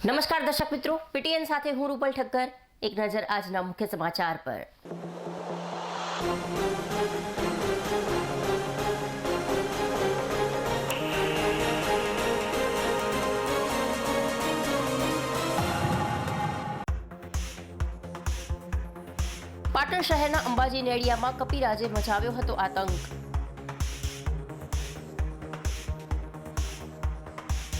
નમસ્કાર દર્શક મિત્રો, પીટીએન સાથે હું રૂપલ ઠક્કર. એક નજર આજના મુખ્ય સમાચાર પર. પાટણ શહેરના અંબાજી નેડિયામાં કપિરાજે મચાવ્યો હતો આતંક.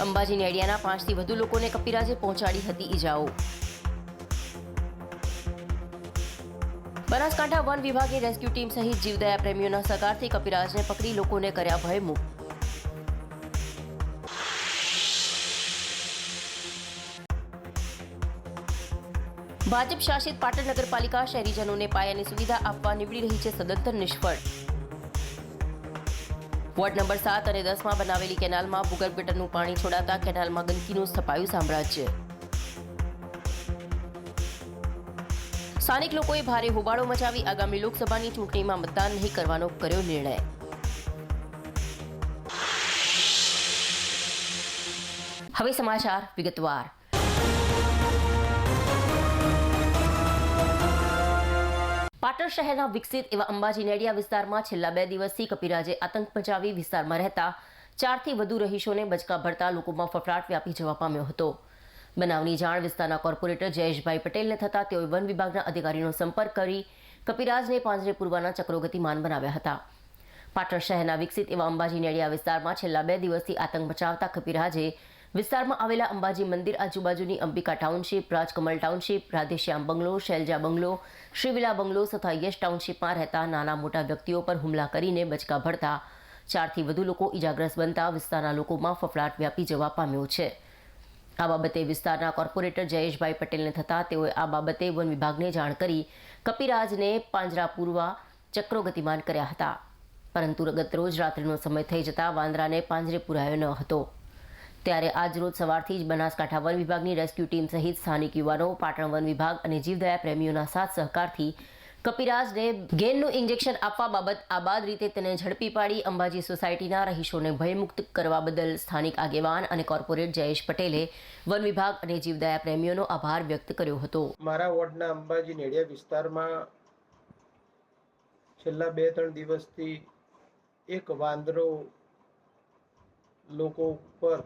અંબાજી નેડિયાના 5થી વધુ લોકોને કપિરાજે પહોંચાડી હતી ઈજાઓ. બનાસકાંઠા વન વિભાગની રેસ્ક્યુ ટીમ સહિત જીવદયા પ્રેમીઓના સહકારથી કપિરાજને પકડી લોકોને કર્યા ભયમુક્ત. ભાજપ શાસિત પાટણ નગરપાલિકા શહેરીજનોને પાયાની સુવિધા આપવા નીવડી રહી છે સદંતર નિષ્ફળ. વોર્ડ નંબર 7 અને 10માં બનાવેલી કેનાલમાં ભૂગર્ભ ગટરનું પાણી છોડાતા કેનાલમાં ગંદકીનું સ્થપાયું સામ્રાજ્ય. સ્થાનિક લોકોએ ભારે હોબાળો મચાવી આગામી લોકસભાની ચૂંટણીમાં મતદાન નહીં કરવાનો કર્યો નિર્ણય. હવે સમાચાર વિગતવાર. પાટણ શહેરના વિકસિત એવા અંબાજી નેડિયા વિસ્તારમાં છેલ્લા 2 દિવસથી કપિરાજે આતંક મચાવી વિસ્તારમાં રહેતા 4થી વધુ રહીશોને બચકા ભરતા લોકોમાં ફફડાટ વ્યાપી જવા પામ્યો હતો. બનાવની જાણ વિસ્તારના કોર્પોરેટર જયેશભાઈ પટેલને થતાં તેઓએ વન વિભાગના અધિકારીનો સંપર્ક કરી કપિરાજને પાંજરે પૂરવાના ચક્રો ગતિમાન બનાવ્યા હતા. પાટણ શહેરના વિકસિત એવા અંબાજી નેડિયા વિસ્તારમાં છેલ્લા 2 દિવસથી આતંક મચાવતા કપિરાજે વિસ્તારમાં આવેલા અંબાજી મંદિર આજુબાજુની અંબિકા ટાઉનશીપ, રાજકમલ ટાઉનશીપ, રાધેશ્યામ બંગલો, શૈલજા બંગલો, શ્રીવિલા બંગલો તથા યશ ટાઉનશીપમાં રહેતા નાના મોટા વ્યક્તિઓ પર હુમલા કરીને બચકા ભરતા 4થી વધુ લોકો ઈજાગ્રસ્ત બનતા વિસ્તારના લોકોમાં ફફડાટ વ્યાપી જવા પામ્યો છે. આ બાબતે વિસ્તારના કોર્પોરેટર જયેશભાઈ પટેલને થતાં તેઓએ આ બાબતે વન વિભાગને જાણ કરી કપિરાજને પાંજરા પૂરવા ચક્રો ગતિમાન કર્યા હતા. પરંતુ ગતરોજ રાત્રિનો સમય થઈ જતાં વાંદરાને પાંજરે પુરાયો ન હતો. ત્યારે આજરોજ સવારથી જ બનાસકાંઠા વન વિભાગની રેસ્ક્યુ ટીમ સહિત સ્થાનિક યુવાનો, પાટણ વન વિભાગ અને જીવદયા પ્રેમીઓના સાથ સહકારથી કપિરાજને ગેનનું ઇન્જેક્શન આપવા બાબત આબાદ રીતે તેને ઝડપી પાડી અંબાજી સોસાયટીના રહીશોને ભયમુક્ત કરવા બદલ સ્થાનિક આગેવાન અને કોર્પોરેટ જયેશ પટેલે વન વિભાગ અને જીવદયા પ્રેમીઓનો આભાર વ્યક્ત કર્યો હતો. મારા વોર્ડના અંબાજી નેડિયા વિસ્તારમાં છેલ્લા 2-3 દિવસથી એક વાંદરો લોકો ઉપર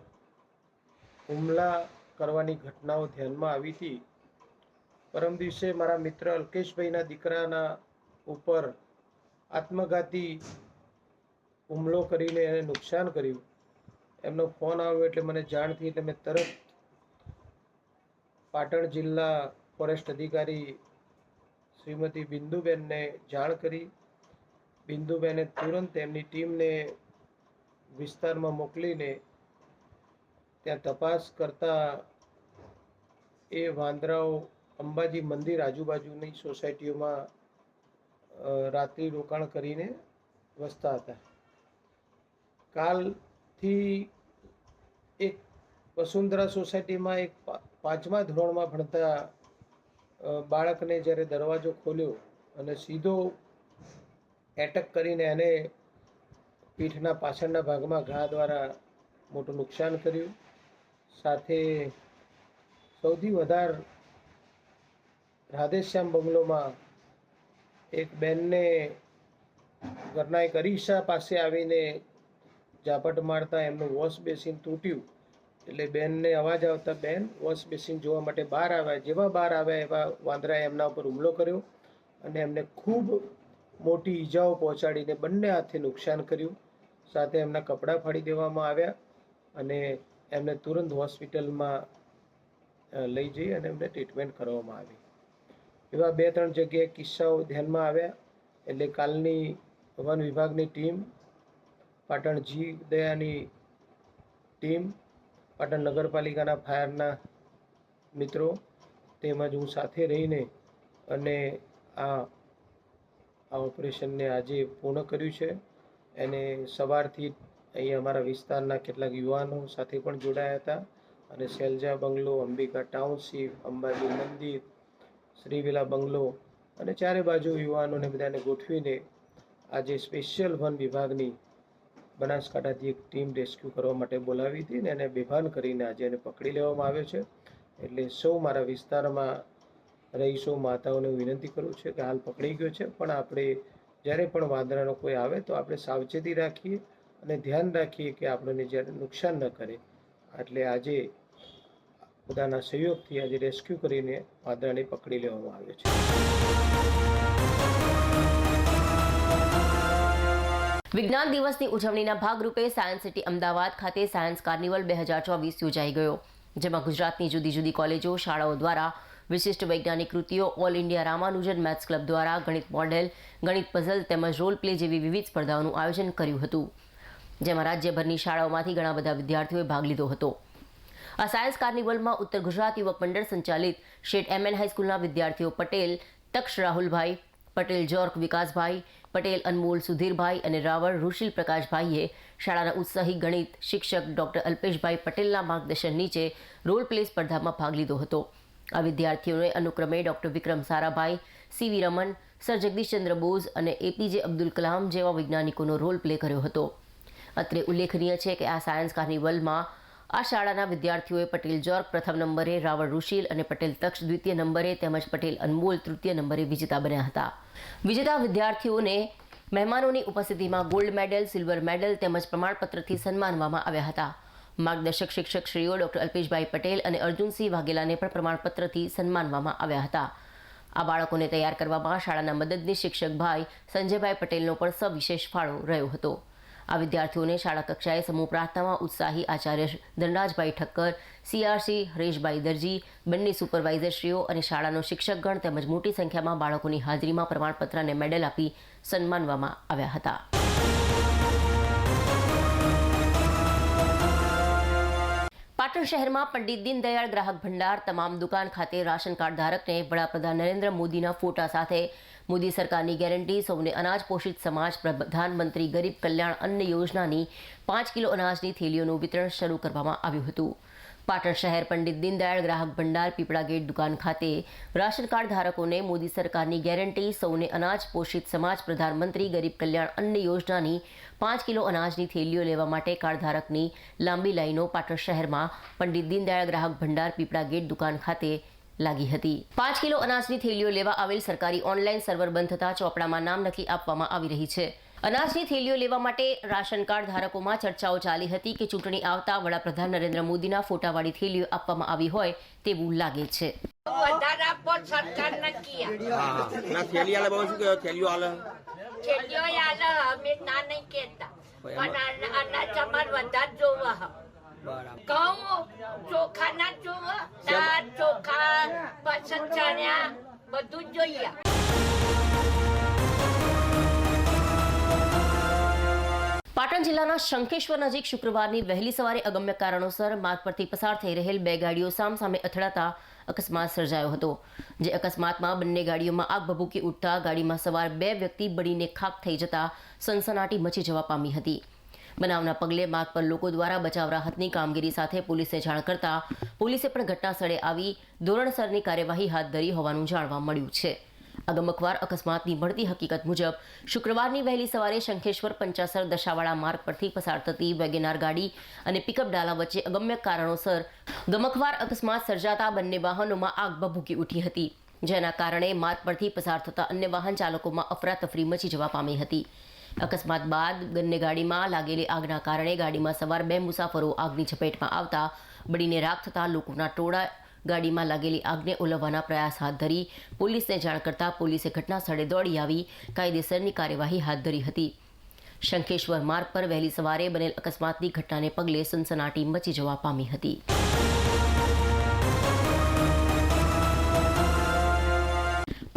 હુમલા કરવાની ઘટનાઓ ધ્યાનમાં આવી હતી. પરમ દિવસે મારા મિત્ર અલ્કેશભાઈના દીકરાના ઉપર આત્મઘાતી હુમલો કરીને એને નુકસાન કર્યું. એમનો ફોન આવ્યો એટલે મને જાણ થઈ એટલે મેં તરત પાટણ જિલ્લા ફોરેસ્ટ અધિકારી શ્રીમતી બિંદુબેનને જાણ કરી. બિંદુબેને તુરંત એમની ટીમને વિસ્તારમાં મોકલીને ત્યાં તપાસ કરતા એ વાંદરાઓ અંબાજી મંદિર આજુબાજુની સોસાયટીઓમાં રાત્રિ રોકાણ કરીને વસતા હતા. કાલથી એક વસુંધરા સોસાયટીમાં એક 5મા ધોરણમાં ભણતા બાળકને જ્યારે દરવાજો ખોલ્યો અને સીધો એટેક કરીને એને પીઠના પાછળના ભાગમાં ઘા દ્વારા મોટું નુકસાન કર્યું. સાથે સૌથી વધારે રાધેશ્યામ બંગલોમાં એક બેનને ઘરના એક અરીસા પાસે આવીને ઝાપટ મારતા એમનું વોશ બેસિન તૂટ્યું. એટલે બેનને અવાજ આવતા બેન વોશ બેસિન જોવા માટે બહાર આવ્યા. જેવા બહાર આવ્યા એવા વાંદરાએ એમના ઉપર હુમલો કર્યો અને એમને ખૂબ મોટી ઈજાઓ પહોંચાડીને બંને હાથે નુકસાન કર્યું. સાથે એમના કપડાં ફાડી દેવામાં આવ્યા અને એમને તુરંત હોસ્પિટલમાં લઈ જઈ અને એમને ટ્રીટમેન્ટ કરવામાં આવી. એવા 2-3 જગ્યાએ કિસ્સાઓ ધ્યાનમાં આવ્યા એટલે કાલની વન વિભાગની ટીમ, પાટણ જીવદયાની ટીમ, પાટણ નગરપાલિકાના ફાયરના મિત્રો તેમજ હું સાથે રહીને અને આ ઓપરેશનને આજે પૂર્ણ કર્યું છે. એને સવારથી અહીંયા અમારા વિસ્તારના કેટલાક યુવાનો સાથે પણ જોડાયા હતા અને શૈલજા બંગલો, અંબિકા ટાઉનશીપ, અંબાજી મંદિર, શ્રીવિલા બંગલો અને ચારે બાજુ યુવાનોને બધાને ગોઠવીને આજે સ્પેશિયલ વન વિભાગની બનાસકાંઠાથી એક ટીમ રેસ્ક્યુ કરવા માટે બોલાવી હતી ને એને બેભાન કરીને આજે એને પકડી લેવામાં આવ્યો છે એટલે સૌ મારા વિસ્તારમાં રહીશો માતાઓને વિનંતી કરું છું કે હાલ પકડી ગયો છે, પણ આપણે જ્યારે પણ વાંદરાનો કોઈ આવે તો આપણે સાવચેતી રાખીએ અને ધ્યાન રાખીએ કે આપણને જ્યારે નુકસાન ન કરે. એટલે આજે બધાના સહયોગથી આજે રેસ્ક્યુ કરીને વાંદરાને પકડી લેવામાં આવ્યો છે. વિજ્ઞાન દિવસની ઉજવણીના ભાગરૂપે સાયન્સ સિટી અમદાવાદ ખાતે સાયન્સ કાર્નિવલ 2024 યોજાઈ ગયો, જેમાં ગુજરાતની જુદી જુદી કોલેજો શાળાઓ દ્વારા વિશિષ્ટ વૈજ્ઞાનિક કૃતિઓ, all India Ramanujan maths club દ્વારા ગણિત મોડેલ, ગણિત પઝલ તેમજ રોલ પ્લે જેવી વિવિધ સ્પર્ધાઓનું આયોજન કર્યું હતું, જેમાં રાજ્યભરની શાળાઓમાંથી ઘણા બધા વિદ્યાર્થીઓએ ભાગ લીધો હતો. આ સાયન્સ કાર્નિવલમાં ઉત્તર ગુજરાત યુવક મંડળ સંચાલિત શેઠ MN હાઈસ્કૂલના વિદ્યાર્થીઓ પટેલ તક્ષ રાહુલભાઈ, પટેલ જોર્ક વિકાસભાઈ, પટેલ અનમોલ સુધીરભાઈ અને રાવળ ઋષિલ પ્રકાશભાઈએ શાળાના ઉત્સાહી ગણિત શિક્ષક ડોક્ટર અલ્પેશભાઈ પટેલના માર્ગદર્શન નીચે રોલ પ્લે સ્પર્ધામાં ભાગ લીધો હતો. આ વિદ્યાર્થીઓએ અનુક્રમે doctor Vikram Sarabhai, CV Raman, sir Jagdish Chandra Bose અને APJ અબ્દુલ કલામ જેવા વૈજ્ઞાનિકોનો રોલ પ્લે કર્યો હતો. અત્રે ઉલ્લેખનીય છે કે આ સાયન્સ કાર્નિવલમાં આ શાળાના વિદ્યાર્થીઓએ પટેલ જોર્ક પ્રથમ નંબરે, રાવળ ઋષિલ અને પટેલ તક્ષ દ્વિતીય નંબરે તેમજ પટેલ અનમોલ તૃતીય નંબરે વિજેતા બન્યા હતા. વિજેતા વિદ્યાર્થીઓને મહેમાનોની ઉપસ્થિતિમાં ગોલ્ડ મેડલ, સિલ્વર મેડલ તેમજ પ્રમાણપત્રથી સન્માનવામાં આવ્યા હતા. માર્ગદર્શક શિક્ષક શ્રીઓ ડોક્ટર અલ્પેશભાઈ પટેલ અને અર્જુનસિંહ વાઘેલાને પણ પ્રમાણપત્રથી સન્માનવામાં આવ્યા હતા. આ બાળકોને તૈયાર કરવામાં શાળાના મદદનીશ શિક્ષક ભાઈ સંજયભાઈ પટેલનો પણ સવિશેષ ફાળો રહ્યો હતો. આ વિદ્યાર્થીઓને શાળા કક્ષાએ સમૂહ પ્રાર્થનામાં ઉત્સાહી આચાર્ય ધનરાજભાઈ ઠક્કર, CRC હરેશભાઈ દરજી, બંને સુપરવાઇઝરશ્રીઓ અને શાળાનો શિક્ષકગણ તેમજ મોટી સંખ્યામાં બાળકોની હાજરીમાં પ્રમાણપત્ર અને મેડલ આપી સન્માનવામાં આવ્યા હતા. પાટણ શહેરમાં પંડિત દીનદયાળ ગ્રાહક ભંડાર તમામ દુકાન ખાતે રાશન કાર્ડ ધારકને વડાપ્રધાન નરેન્દ્ર મોદીના ફોટા સાથે મોદી સરકારની ગેરંટી સૌને અનાજ પોષિત સમાજ પ્રધાનમંત્રી ગરીબ કલ્યાણ અન્ન યોજનાની 5 કિલો અનાજની થેલીઓનું વિતરણ શરૂ કરવામાં આવ્યું હતું. પાટણ શહેર પંડિત દીનદયાળ ગ્રાહક ભંડાર પીપળા ગેટ દુકાન ખાતે રાશન કાર્ડ ધારકોને મોદી સરકારની ગેરંટી સૌને અનાજ પોષિત સમાજ પ્રધાનમંત્રી ગરીબ કલ્યાણ અન્ન યોજનાની 5 કિલો અનાજની થેલીઓ લેવા માટે કાર્ડ ધારકની લાંબી લાઈનો પાટણ શહેરમાં પંડિત દીનદયાળ ગ્રાહક ભંડાર પીપળા ગેટ દુકાન ખાતે લાગી હતી. 5 કિલો અનાજની થેલીઓ લેવા આવેલ સરકારી ઓનલાઈન સર્વર બંધ થતા ચોપડામાં નામ લખી આપવામાં આવી રહી છે. અનાજની થેલીઓ લેવા માટે રાશન કાર્ડ ધારકોમાં ચર્ચાઓ ચાલી હતી કે ચૂંટણી આવતા વડાપ્રધાન નરેન્દ્ર મોદીના ફોટાવાળી થેલીઓ આપવામાં આવી હોય તેવું લાગે છે. પાટણ જિલ્લાના શંખેશ્વર નજીક શુક્રવારની વહેલી સવારે અગમ્ય કારણોસર માર્ગ પરથી પસાર થઈ રહેલ બે ગાડીઓ સામસામે અથડાતા અકસ્માત સર્જાયો હતો. જે અકસ્માતમાં બંને ગાડીઓમાં આગ ભભૂકી ઉઠતા ગાડીમાં સવાર 2 વ્યક્તિ બળીને ખાખ થઈ જતા સનસનાટી મચી જવા પામી હતી. બનાવના પગલે માર્ગ પર લોકો દ્વારા બચાવ રાહતની કામગીરી સાથે પોલીસને જાણ કરતા પોલીસે પણ ઘટના સ્થળે આવી ધોરણસરની કાર્યવાહી હાથ ધરી હોવાનું જાણવા મળ્યું છે. અગમકવાર અકસ્માતની મળતી હકીકત મુજબ શુક્રવારની વહેલી સવારે શંખેશ્વર પંચાસર દશાવાળા માર્ગ પરથી પસાર થતી વેગેનાર ગાડી અને પિકઅપ ડાલા વચ્ચે અગમ્ય કારણોસર ગમકવાર અકસ્માત સર્જાતા બંને વાહનોમાં આગ ભભૂકી ઉઠી હતી, જેના કારણે માર્ગ પરથી પસાર થતા અન્ય વાહન ચાલકોમાં અફરાતફરી મચી જવા પામી હતી. અકસ્માત બાદ બંને ગાડીમાં લાગેલી આગના કારણે ગાડીમાં સવાર 2 મુસાફરો આગની ઝપેટમાં આવતા બળીને રાખ થતા લોકોના ટોળા ગાડીમાં લાગેલી આગને ઓલવવાના પ્રયાસ હાથ ધરી પોલીસને જાણ કરતા પોલીસે ઘટના સ્થળે દોડી આવી કાયદેસરની કાર્યવાહી હાથ ધરી હતી. શંખેશ્વર માર્ગ પર વહેલી સવારે બનેલ અકસ્માતની ઘટનાને પગલે સનસનાટી મચી જવા પામી હતી.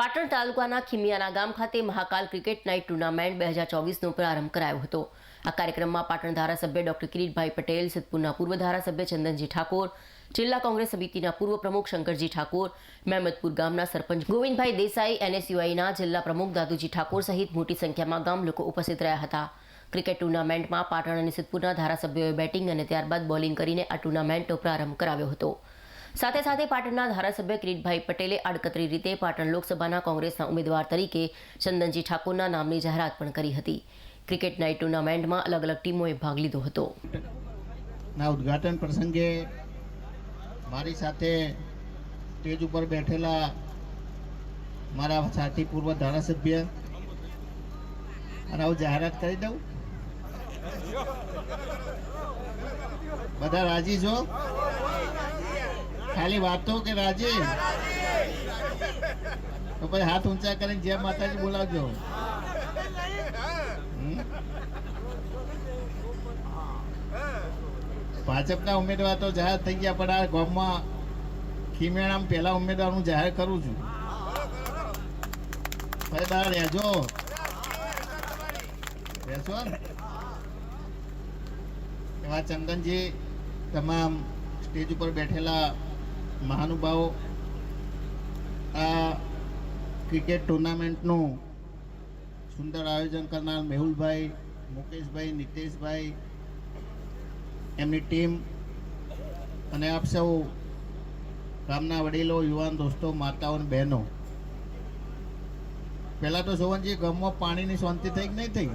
પાટણ તાલુકાના ખીમિયાના ગામ ખાતે મહાકાલ ક્રિકેટ નાઇટ ટુર્નામેન્ટ 2024નો પ્રારંભ કરાયો હતો. આ કાર્યક્રમમાં પાટણ ધારાસભ્ય ડોક્ટર કિરીટભાઈ પટેલ, સિદ્ધપુરના પૂર્વ ધારાસભ્ય ચંદનજી ઠાકોર, જિલ્લા કોંગ્રેસ સમિતિના પૂર્વ પ્રમુખ શંકરજી ઠાકોર, મહેમદપુર ગામના સરપંચ ગોવિંદભાઈ દેસાઈ, NSUIના જિલ્લા પ્રમુખ દાદુજી ઠાકોર સહિત મોટી સંખ્યામાં ગામ લોકો ઉપસ્થિત રહ્યા હતા. ક્રિકેટ ટુર્નામેન્ટમાં પાટણ અને સિદ્ધપુરના ધારાસભ્યોએ બેટિંગ અને ત્યારબાદ બોલિંગ કરીને આ ટુર્નામેન્ટનો પ્રારંભ કરાવ્યો હતો. સાથે સાથે પાટણના ધારાસભ્ય કિરીટભાઈ પટેલે આડકતરી રીતે પાટણ લોકસભાના કોંગ્રેસના ઉમેદવાર તરીકે ચંદનજી ઠાકોરના નામની જાહેરાત પણ કરી હતી. ક્રિકેટ નાઇટ ટુર્નામેન્ટમાં અલગ અલગ ટીમોએ ભાગ લીધો હતો. ના ઉદ્ઘાટન પ્રસંગે મારી સાથે સ્ટેજ ઉપર બેઠેલા મારા સાથી પૂર્વ ધારાસભ્ય, અને હું જાહેરાત કરી દઉં, બધા રાજી છો? ખાલી વાતો કે રાજી? તો પછી હાથ ઊંચા કરીને જય માતાજી બોલાવજો. ભાજપના ઉમેદવાર તો જાહેર થઈ ગયા, પણ આ ગામમાં ખીમેણામાં પહેલા ઉમેદવાર હું જાહેર કરું છું. ભાઈ બહાર રહેજો, રહેશો ને? એવા ચંદનજી, તમામ સ્ટેજ ઉપર બેઠેલા મહાનુભાવો, આ ક્રિકેટ ટુર્નામેન્ટનું સુંદર આયોજન કરનાર મેહુલભાઈ, મુકેશભાઈ, નિતેશભાઈ, એમની ટીમ, અને આપ સૌ ગામના વડીલો, યુવાન દોસ્તો, માતાઓ અને બહેનો, પહેલા તો સોવનજી, ગામમાં પાણીની શાંતિ થઈ કે નહીં થઈ?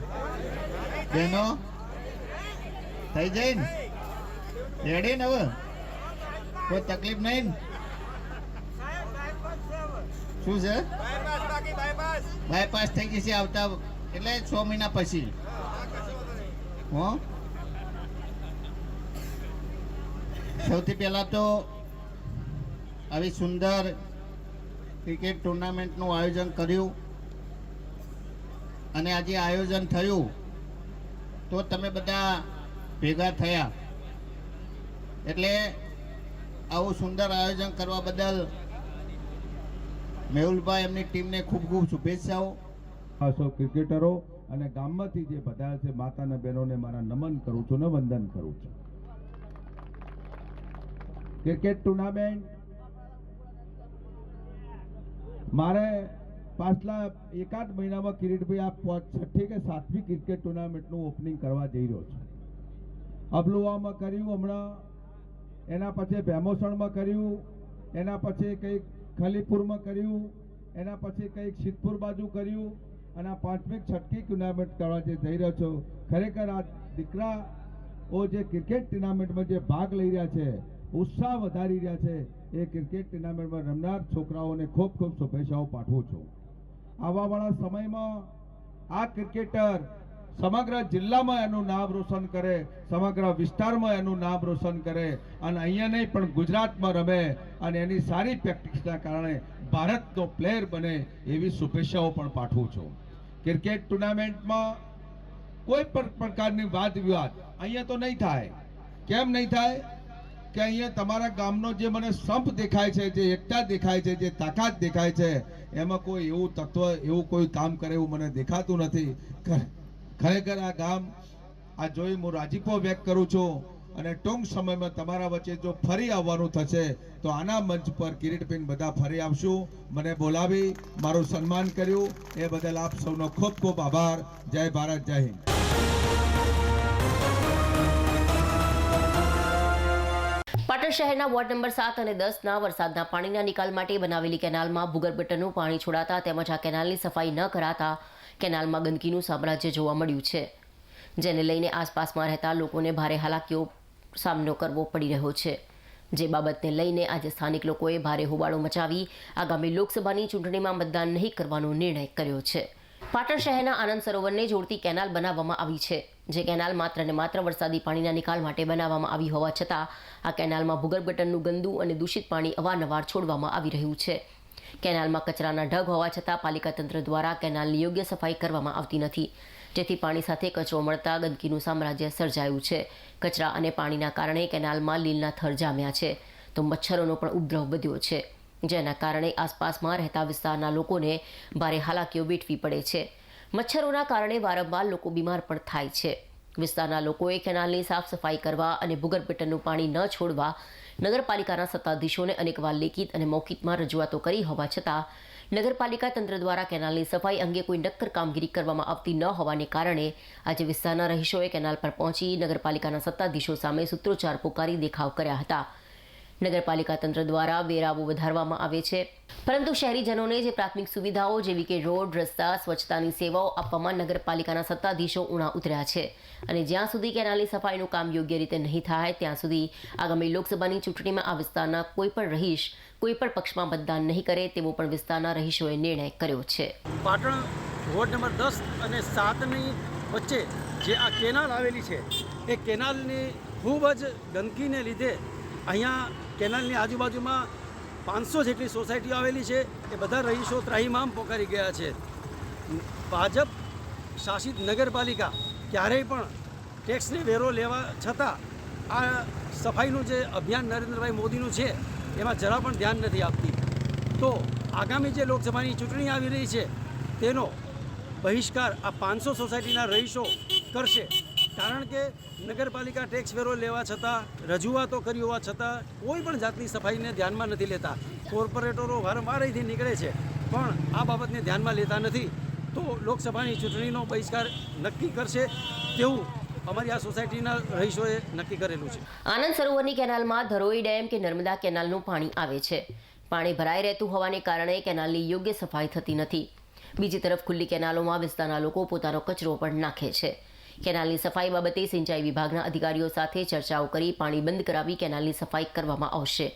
બહેનો થઈ જાય ને? રેડી ને? હવે કોઈ તકલીફ નહીં? શું છે? બાયપાસ થઈ ગઈ છે આવતા, એટલે 6 મહિના પછી. હો, સૌથી પહેલા તો આવી સુંદર ક્રિકેટ ટુર્નામેન્ટનું આયોજન કર્યું, અને આજે આયોજન થયું તો તમે બધા ભેગા થયા, એટલે આવું સુંદર આયોજન કરવા બદલ મેહુલભાઈ, એમની ટીમને ખૂબ ખૂબ શુભેચ્છાઓ. સૌ ક્રિકેટરો અને ગામમાંથી જે બધા છે માતાના બહેનોને મારા નમન કરું છું ને વંદન કરું છું. ક્રિકેટ ટુર્નામેન્ટ મારે પાછલા એકાદ મહિનામાં કિરીટભાઈ આ 6ઠ્ઠી કે 7મી ક્રિકેટ ટુર્નામેન્ટનું ઓપનિંગ કરવા જઈ રહ્યો છું. અબલુવામાં કર્યું, હમણાં એના પછી ભેમોસણમાં કર્યું, એના પછી કંઈક ખલીપુરમાં કર્યું, એના પછી કંઈક સિદ્ધપુર બાજુ કર્યું, અને આ 5મી 6ઠ્ઠી ટુર્નામેન્ટ કરવા જે જઈ રહ્યો છું. ખરેખર આ દીકરાઓ જે ક્રિકેટ ટુર્નામેન્ટમાં જે ભાગ લઈ રહ્યા છે, ઉત્સાહ વધારી રહ્યા છે, એ ક્રિકેટ ટુર્નામેન્ટમાં રમનાર છોકરાઓને ખૂબ ખૂબ શુભેચ્છાઓ પાઠવું છું. આવવાવાળા સમયમાં આ ક્રિકેટર સમગ્ર જિલ્લામાં એનું નામ રોશન કરે, સમગ્ર વિસ્તારમાં એનું નામ રોશન કરે, અને અહીંયા નહીં પણ ગુજરાતમાં રમે, અને એની સારી પ્રેક્ટિસના કારણે ભારતનો પ્લેયર બને, એવી શુભેચ્છાઓ પણ પાઠવું છું. ક્રિકેટ ટુર્નામેન્ટમાં કોઈ પણ પ્રકારની વાદ વિવાદ અહીંયા તો નહીં થાય. કેમ નહીં થાય? કે અહીંયા તમારા ગામનો જે મને સંપ દેખાય છે, જે એકતા દેખાય છે, જે તાકાત દેખાય છે, એમાં કોઈ એવું તત્વ, એવું કોઈ કામ કરે એવું મને દેખાતું નથી. ખરેખર આ ગામ આ જોઈ હું રાજીપો વ્યક્ત કરું છું, અને ટૂંક સમયમાં તમારા વચ્ચે જો ફરી આવવાનું થશે તો આના મંચ પર કિરીટબેન બધા ફરી આવશું. મને બોલાવી મારું સન્માન કર્યું એ બદલ આપ સૌનો ખૂબ ખૂબ આભાર. જય ભારત, જય હિન્દ. પાટણ શહેરના વોર્ડ નંબર 7 અને 10ના વરસાદના પાણીના નિકાલ માટે બનાવેલી કેનાલમાં ભૂગર્ભ ગટરનું પાણી છોડાતા તેમજ આ કેનાલની સફાઈ ન કરાતા કેનાલમાં ગંદકીનું સામ્રાજ્ય જોવા મળ્યું છે, જેને લઈને આસપાસમાં રહેતા લોકોને ભારે હાલાકીઓ સામનો કરવો પડી રહ્યો છે. જે બાબતને લઈને આજે સ્થાનિક લોકોએ ભારે હોબાળો મચાવી આગામી લોકસભાની ચૂંટણીમાં મતદાન નહીં કરવાનો નિર્ણય કર્યો છે. પાટણ શહેરના આનંદ સરોવરને જોડતી કેનાલ બનાવવામાં આવી છે, જે કેનાલ માત્ર ને માત્ર વરસાદી પાણીના નિકાલ માટે બનાવવામાં આવી હોવા છતાં આ કેનાલમાં ભૂગર્ભ ગટરનું ગંદુ અને દૂષિત પાણી અવારનવાર છોડવામાં આવી રહ્યું છે. કેનાલમાં કચરાના ઢગ હોવા છતાં પાલિકા તંત્ર દ્વારા કેનાલની યોગ્ય સફાઈ કરવામાં આવતી નથી, જેથી પાણી સાથે કચરો મળતા ગંદકીનું સામ્રાજ્ય સર્જાયું છે. કચરા અને પાણીના કારણે કેનાલમાં લીલના થર જામ્યા છે, તો મચ્છરોનો પણ ઉપદ્રવ વધ્યો છે, જેના કારણે આસપાસમાં રહેતા વિસ્તારના લોકોને ભારે હાલાકીઓ વેઠવી પડે છે. મચ્છરોના કારણે વારંવાર લોકો બીમાર પણ થાય છે. વિસ્તારના લોકોએ કેનાલની સાફ સફાઈ કરવા અને ભૂગર્ભ ગટરનું પાણી ન છોડવા નગરપાલિકાના સત્તાધીશોને અનેકવાર લેખિત અને મૌખિકમાં રજૂઆતો કરી હોવા છતાં નગરપાલિકા તંત્ર દ્વારા કેનાલની સફાઈ અંગે કોઈ નક્કર કામગીરી કરવામાં આવતી ન હોવાને કારણે આજે વિસ્તારના રહીશોએ કેનાલ પર પહોંચી નગરપાલિકાના સત્તાધીશો સામે સૂત્રોચ્ચાર પોકારી દેખાવ કર્યા હતા. નગરપાલિકા તંત્ર દ્વારા વેરાઓ વધારવામાં આવે છે, પરંતુ શહેરીજનોને જે પ્રાથમિક સુવિધાઓ જેવી કે રોડ, રસ્તા, સ્વચ્છતાની સેવાઓ આપવામાં નગરપાલિકાના સત્તાધીશો ઉણા ઉતર્યા છે અને જ્યાં સુધી કેનાલની સફાઈનું કામ યોગ્ય રીતે નહીં થાય ત્યાં સુધી આગામી લોકસભાની ચૂંટણીમાં આ વિસ્તારના કોઈ પણ રહીશ કોઈ પણ પક્ષમાં મતદાન નહીં કરે તેવો પણ વિસ્તારના રહીશોએ નિર્ણય કર્યો છે. પાટણ વોર્ડ નંબર 10 અને 7ની વચ્ચે જે આ કેનાલ આવેલી છે એ કેનાલની ખૂબ જ ગંદકીને લીધે અહીંયા કેનાલની આજુબાજુમાં 500 જેટલી સોસાયટીઓ આવેલી છે. એ બધા રહીશો ત્રાહિમામ પોકારી ગયા છે. ભાજપ શાસિત નગરપાલિકા ક્યારેય પણ ટેક્સને વેરો લેવા છતાં આ સફાઈનું જે અભિયાન નરેન્દ્રભાઈ મોદીનું છે એમાં જરા પણ ધ્યાન નથી આપતી. તો આગામી જે લોકસભાની ચૂંટણી આવી રહી છે તેનો બહિષ્કાર આ 500 સોસાયટીના રહીશો કરશે, કારણ કે નગરપાલિકા ટેક્સ વેરો લેવા છતાં, રજૂઆતો કરી હોવા છતાં કોઈ પણ જાતની સફાઈને ધ્યાનમાં નથી લેતા. કોર્પોરેટરો વારંવાર અહીંથી નીકળે છે પણ આ બાબતને ધ્યાનમાં લેતા નથી. તો લોકસભાની ચૂંટણીનો બહિષ્કાર નક્કી કરશે તેવું અમારી આ સોસાયટીના રહીશોએ નક્કી કરેલું છે. આનંદ સરોવરની કેનાલમાં ધરોઈ ડેમ કે નર્મદા કેનાલનું પાણી આવે છે. પાણી ભરાઈ રહેતું હોવાને કારણે કેનાલની યોગ્ય સફાઈ થતી નથી. બીજી તરફ ખુલ્લી કેનાલોમાં વિસ્તારના લોકો પોતાનો કચરો પણ નાખે છે. કેનાલની સફાઈ બાબતે સિંચાઈ વિભાગના અધિકારીઓ સાથે ચર્ચાઓ કરી પાણી બંધ કરાવી કેનાલની સફાઈ કરવામાં આવશે.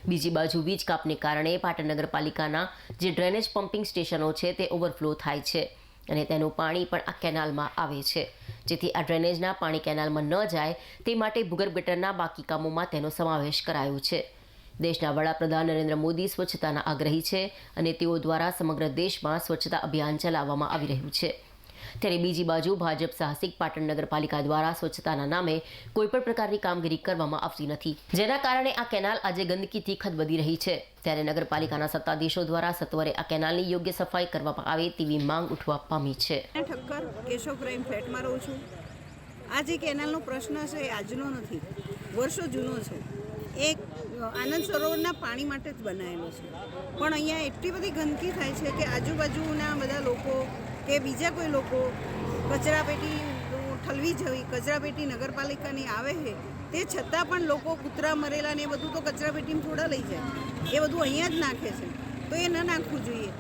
બીજી બાજુ વીજ કાપને કારણે પાટણ નગરપાલિકાના જે ડ્રેનેજ પમ્પિંગ સ્ટેશનો છે તે ઓવરફ્લો થાય છે અને તેનું પાણી પણ આ કેનાલમાં આવે છે, જેથી આ ડ્રેનેજના પાણી કેનાલમાં ન જાય તે માટે ભૂગર્ભ ગટરના બાકી કામોમાં તેનો સમાવેશ કરાયો છે. દેશના વડાપ્રધાન નરેન્દ્ર મોદી સ્વચ્છતાના આગ્રહી છે અને તેઓ દ્વારા સમગ્ર દેશમાં સ્વચ્છતા અભિયાન ચલાવવામાં આવી રહ્યું છે. ત્યારે બીજી બાજુ ભાજપ સાહસિક પાટણ નગરપાલિકા દ્વારા સ્વચ્છતાના નામે કોઈપણ પ્રકારની કામગીરી કરવામાં આવતી નથી, જેના કારણે આ કેનાલ આજે ગંદકીથી ખદબદી રહી છે. ત્યારે નગરપાલિકાના સત્તાધીશો દ્વારા સત્વરે આ કેનાલની યોગ્ય સફાઈ કરવામાં આવે તેવી માંગ ઉઠવા પામી છે. ઠક્કર કેશવ પ્રાઇમ ફ્લેટમાં રહું છું. આ જે કેનાલનો પ્રશ્ન છે એ આજનો નથી, વર્ષો જૂનો છે. એક આનંદ સરોવરના પાણી માટે જ બનાવેલો છે, પણ અહીંયા એટલી બધી ગંદકી થાય છે કે આજુબાજુના બધા લોકો કે બીજા કોઈ લોકો કચરાપેટી ઠલવી જવી, કચરાપેટી નગરપાલિકાની આવે છે તે છતાં પણ લોકો કૂતરા મરેલા ને એ બધું તો કચરાપેટીમાં થોડા લઈ જાય, એ બધું અહીંયા જ નાખે છે. તો એ ન નાખવું જોઈએ.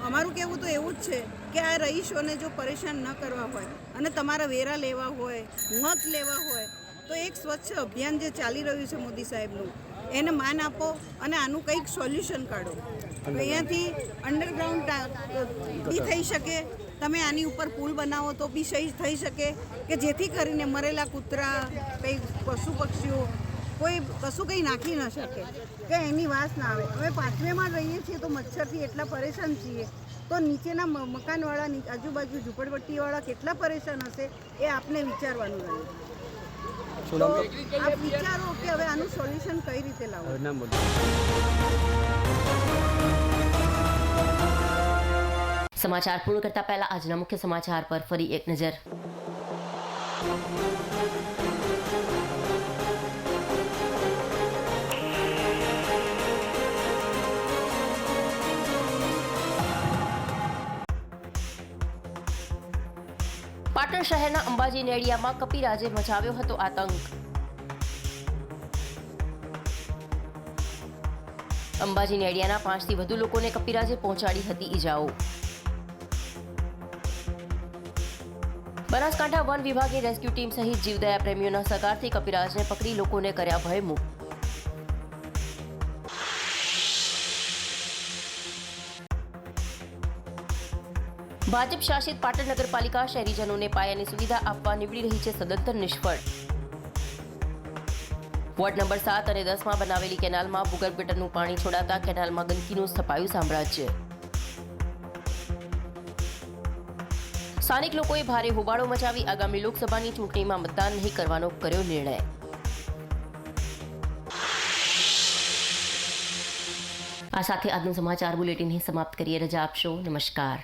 અમારું કહેવું તો એવું જ છે કે આ રહીશોને જો પરેશાન ન કરવા હોય અને તમારા વેરા લેવા હોય, મત લેવા હોય તો એક સ્વચ્છ અભિયાન જે ચાલી રહ્યું છે મોદી સાહેબનું, એને માન આપો અને આનું કંઈક સોલ્યુશન કાઢો. અહીંયાથી અંડરગ્રાઉન્ડ બી થઈ શકે, તમે આની ઉપર પુલ બનાવો તો બી સહી થઈ શકે કે જેથી કરીને મરેલા કૂતરા, કંઈ પશુ પક્ષીઓ કોઈ કશું કંઈ નાખી ન શકે કે એની વાસ ના આવે. હવે 5મેમાં રહીએ છીએ તો મચ્છરથી એટલા પરેશાન છીએ, તો નીચેના મકાનવાળા, આજુબાજુ ઝૂંપડપટ્ટીવાળા કેટલા પરેશાન હશે એ આપને વિચારવાનું રહ્યું. તો આપ વિચારો કે હવે આનું સોલ્યુશન કઈ રીતે લાવવું. સમાચાર પૂર્ણ કરતા પહેલા આજના મુખ્ય સમાચાર પર ફરી એક નજર. પાટણ શહેરના અંબાજી નેડિયામાં કપિરાજે મચાવ્યો હતો આતંક. અંબાજી નેડિયાના 5થી વધુ લોકોને કપિરાજે પહોંચાડી હતી ઈજાઓ. બનાસકાંઠા વન વિભાગની રેસ્ક્યુ ટીમ સહિત જીવદયા પ્રેમીઓના સહકારથી કપિરાજને પકડી લોકોને કર્યા ભયમુક્ત. ભાજપ શાસિત પાટણ નગરપાલિકા શહેરીજનોને પાયાની સુવિધા આપવા નીવડી રહી છે સદંતર નિષ્ફળ. વોર્ડ નંબર 7 અને 10માં બનાવેલી કેનાલમાં ભૂગર્ભ ગટરનું પાણી છોડાતા કેનાલમાં ગંદકીનું સ્થપાયું સામ્રાજ્ય. સ્થાનિક લોકોએ ભારે હોબાળો મચાવી આગામી લોકસભાની ચૂંટણીમાં મતદાન નહીં કરવાનો કર્યો નિર્ણય. આ સાથે આજનું સમાચાર બુલેટિન સમાપ્ત કરીએ. રજા આપશો. નમસ્કાર.